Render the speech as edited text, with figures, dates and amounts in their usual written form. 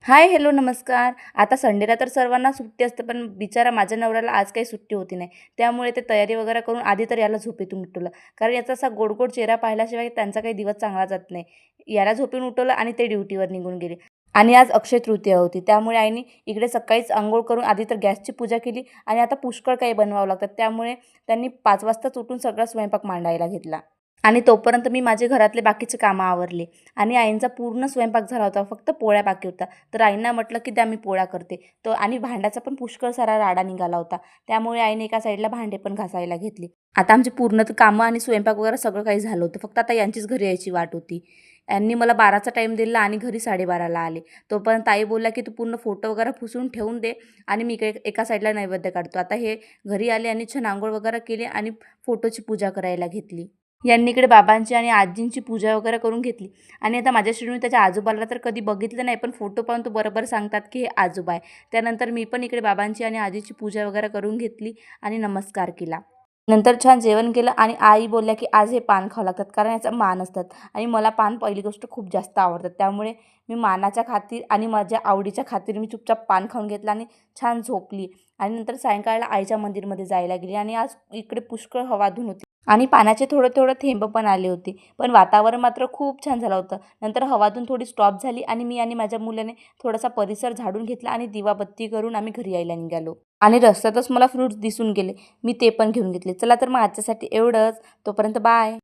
हाय, hello, नमस्कार. आता संडेला तर सर्वांना सुट्टी असते, पण बिचारा माझ्या नवऱ्याला आज काही सुट्टी होती नाही. त्यामुळे ते तयारी वगैरे करून आधी तर याला झोपेतून उठवलं. कारण याचा असा गोड-गोड चेहरा पाहिल्याशिवाय त्यांचा काही दिवस चांगला जात नाही. याला झोपून उठवलं आणि ते ड्युटीवर निघून गेले. आणि आज अक्षय तृतीया होती. त्यामुळे आईने इकडे सकाळीच अंघोळ करून आधी तर गॅसची पूजा केली आणि आता पुष्कळ काही बनवावं लागतं. त्यामुळे त्यांनी 5 वाजताच उठून सगळा स्वयंपाक मांडायला घेतला. आणि तोपर्यंत मी माझे घरातले बाकीचे कामं आवरली आणि आईंचा पूर्ण स्वयंपाक झाला होता. फक्त पोळ्या बाकी होत्या. तर आईंना म्हटलं, की "द्या मी पोळ्या करते." तर आणि भांड्याचा पण पुष्कळ सारा राडा निघाला होता. त्यामुळे आईने एका साईडला भांडे पण घासायला घेतली. आता आमची पूर्ण तर कामं आणि स्वयंपाक वगैरे सगळं काही झालं होतं. फक्त आता यांचीच घरी यायची वाट होती. यांनी मला 12चा टाईम दिला आणि घरी 12:30ला आले. तोपर्यंत आई बोलल्या, की "तू पूर्ण फोटो वगैरे पुसून ठेवून दे आणि मी इकडे एका साईडला नैवेद्य काढतो." आता हे घरी आले आणि छान अंघोळ वगैरे केली आणि फोटोची पूजा करायला घेतली. यांनी इकडे बाबांची आणि आजींची पूजा वगैरे करून घेतली आणि आता माझ्या श्रीनूने त्याच्या आजोबाला तर कधी बघितलं नाही, पण फोटो पाहून तो बरोबर सांगतात, की हे आजोबा आहे. त्यानंतर मी पण इकडे बाबांची आणि आजीची पूजा वगैरे करून घेतली आणि नमस्कार केला. नंतर छान जेवण केलं आणि आई बोलल्या, की आज हे पान खावं लागतात कारण याचा मान असतात आणि मला पान पहिली गोष्ट खूप जास्त आवडतात. त्यामुळे मी मानाच्या खातीर आणि माझ्या आवडीच्या खातीर मी चुपचाप पान खाऊन घेतलं आणि छान झोपली आणि नंतर सायंकाळला आईच्या मंदिरमध्ये जायला गेली आणि आज इकडे पुष्कळ हवाधून होती. आणि पाण्याचे थोडे-थोडे थेंब पण आले होते. पण वातावरण मात्र खूप छान झालं होतं. नंतर हवाधून थोडी स्टॉप झाली आणि मी आणि माझ्या मुलाने थोडासा परिसर झाडून घेतला आणि दिवाबत्ती करून आम्ही घरी यायला निघालो. आणि रस्त्यातच मला फ्रुट्स दिसून गेले. मी ते पण घेऊन घेतले. चला तर मग आजच्यासाठी एवढंच. तोपर्यंत बाय.